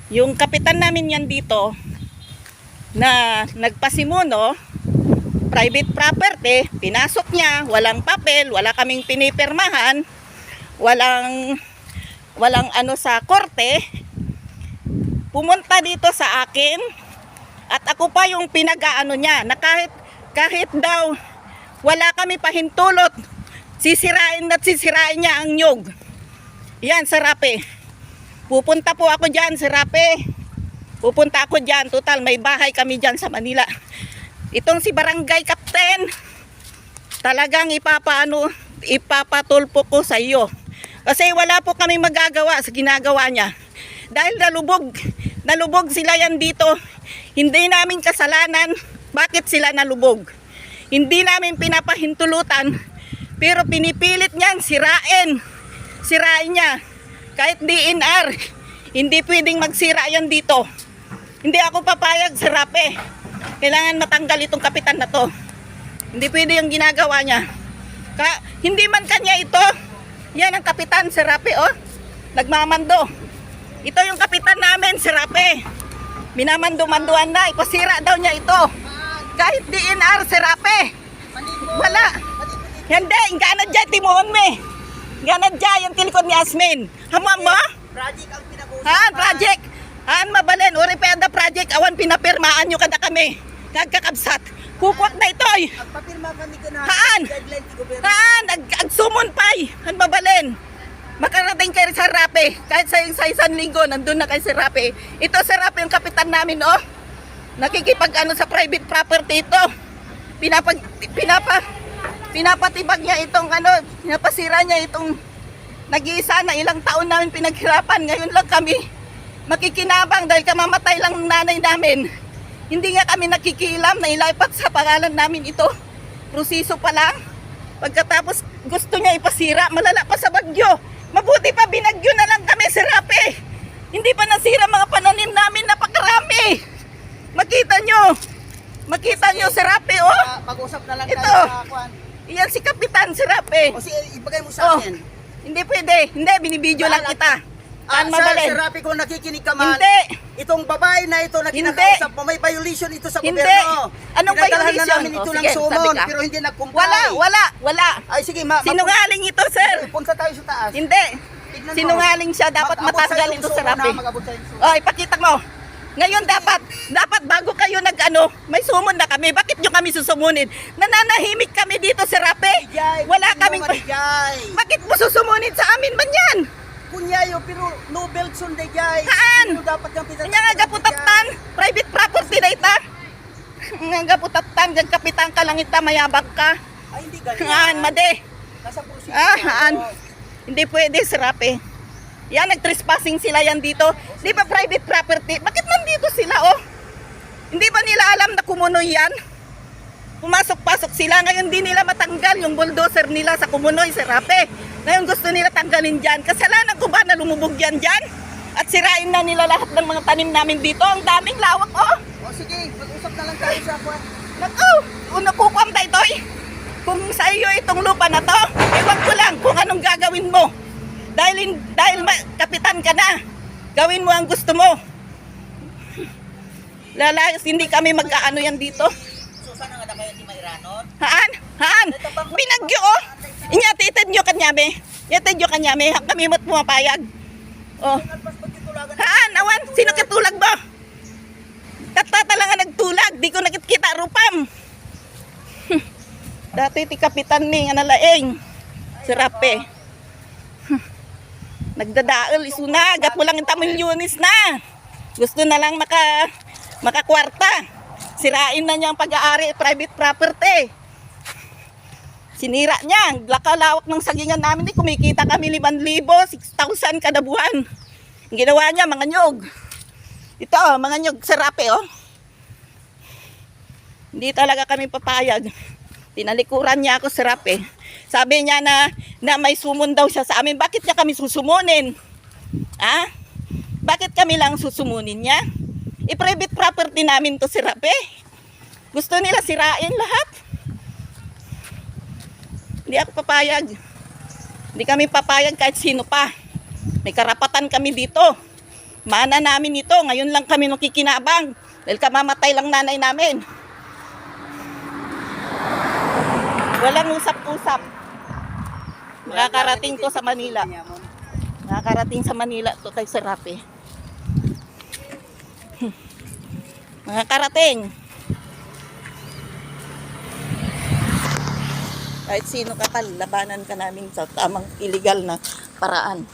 Yung kapitan namin yan dito na nagpasimuno, private property, pinasok niya, walang papel, wala kaming pinipirmahan, walang ano sa korte. Pumunta dito sa akin at ako pa yung pinag-aano niya na kahit daw wala kami pahintulot, sisirain niya ang nyug. Yan sa Rape. Pupunta po ako dyan sa Rape. Pupunta ako dyan. Total, may bahay kami dyan sa Manila. Itong si Barangay Captain, talagang ipapatulpo ko sa iyo. Kasi wala po kami magagawa sa ginagawa niya. Dahil nalubog sila yan dito. Hindi namin kasalanan. Bakit sila nalubog? Hindi namin pinapahintulutan. Pero pinipilit niyan sirain niya. Kahit DNR, hindi pwedeng magsira yan dito. Hindi ako papayag sa Rape. Kailangan matanggal itong kapitan na to. Hindi pwede yung ginagawa niya. Hindi man kanya ito. Yan ang kapitan sa Rape, oh. Nagmamando. Ito yung kapitan namin sa Rape. Minamando-manduan na. Ipasira daw niya ito. Kahit DNR sa Rape. Wala. Hindi, gana dyan, timuhon me. Gana dyan, yung tilikod ni Asmin. Hamam mo? Project ang pinag-uusap. Haan, project. Haan, mabalen. Uri peda project. Awan, pinapirmaan nyo kada kami. Kagkakabsat. Kukwak na ito. Ang papirma kami ko na Haan. deadline ti gobyerno. Haan, agsumon pa'y. Han, mabalen. Makarating kayo sa Rape. Kahit sa isang linggo, nandun na kayo sa Rape. Ito sa Rape yung kapitan namin, oh. Nakikipag-ano sa private property ito. Pinapatibag niya itong pinapasira niya itong nag-iisa na ilang taon namin pinaghirapan. Ngayon lang kami makikinabang dahil kamamatay lang ng nanay namin. Hindi nga kami nakikialam na ilipat sa pangalan namin ito. Proseso pa lang. Pagkatapos gusto niya ipasira, malala pa sa bagyo. Mabuti pa binagyo na lang kami sa Rape. Hindi pa nasira mga pananim namin, napakarami. Makita nyo sa Rape, oh. Mag-usap na lang Ito. tayo sa kwan. Iyan si Kapitan sa Rape. O sige, ibigay mo sa akin. Hindi pwede. Hindi, binibideo lang kita. Taan mabalen. Sir Rapi, kung nakikinig ka man, Hindi. itong babae na ito na Hindi. kinakausap mo, may violation ito sa Hindi. gobyerno. Anong Pinadalhan violation? na namin ito O, ng sige, sumon, sabi ka. pero hindi nag-comply. Wala. Ay sige, Sinungaling ito, sir. punta tayo sa taas. Hindi. Tignan mo. Sinungaling siya. Dapat Mag-abot matanggal sa'yo yung ito sa sumo Rape. na, mag-abot sa'yo yung sumo. O, ipakita mo. Ngayon dapat bago kayo may sumon na kami. Bakit nyo kami susumunin? Nananahimik kami dito sa Rape. Dijay, Wala hindi kaming... mo madijay. Bakit mo susumunin sa amin man yan? Kunyayo, pero no Beltson de jay. Haan? Pero dapat kang pinatapos. Kanya nga gaputatan. Private property na ita. Nga gaputatan. Gang kapitan ka lang ita. Mayabag ka. Ay, hindi ganyan. Haan, made. Nasa proseso. Haan. Hindi pwede sa Rape. Yan, nag-trespassing sila yan dito. Di ba private property? Bakit nandito sila, oh? Hindi ba nila alam na kumunoy yan? Pumasok-pasok sila. Ngayon di nila matanggal yung bulldozer nila sa kumunoy, sa Rape. Ngayon gusto nila tanggalin dyan. Kasalanan ko ba na lumubog yan dyan? At sirain na nila lahat ng mga tanim namin dito. Ang daming lawak, oh. O sige, mag-usap na lang tayo sa kwan. Naku, nakukwam tayo ito, eh. Kung sa iyo itong lupa na to, iwan ko lang kung anong gagawin mo. Dahil kapitan ka na, gawin mo ang gusto mo. Lalayas, hindi kami mag-aano yan dito. So, sana nga na kayo ni Mayranon? Haan, binagyo, oh. Inyatitid nyo kanyame. Inyatid nyo kanyame, kami mo't pumapayag. Oh. Haan, awan, sino katulag mo? Tatata lang nga nagtulag, di ko nakikita rupam. Dati ti kapitan ni nga nalaing. Si Rape. Nagdadaol isunag at walang milyones na. Gusto na lang makakwarta. Sirain na niya ang pag-aari private property. Sinira niya. Lakalawak ng sagingan namin. Kumikita kami 5,000, 6,000 kada buwan. Ang ginawa niya, mga nyog. Ito, mga nyog sa Rape, oh. Hindi talaga kami papayag. Tinalikuran niya ako sa Rape. Sabi niya na may sumon daw siya sa amin. Bakit niya kami susumunin? Ha? Bakit kami lang susumunin niya? I-private property namin to si Rape. Gusto nila sirain lahat. Hindi ako papayag. Hindi kami papayag kahit sino pa. May karapatan kami dito. Mana namin ito. Ngayon lang kami nakikinabang. Dahil kamamatay lang nanay namin. Walang usap-usap. Nakakarating to sa Manila. Nakakarating sa Manila to kay Serape. Nakakarating. Kahit sino ka labanan ka namin sa tamang illegal na paraan.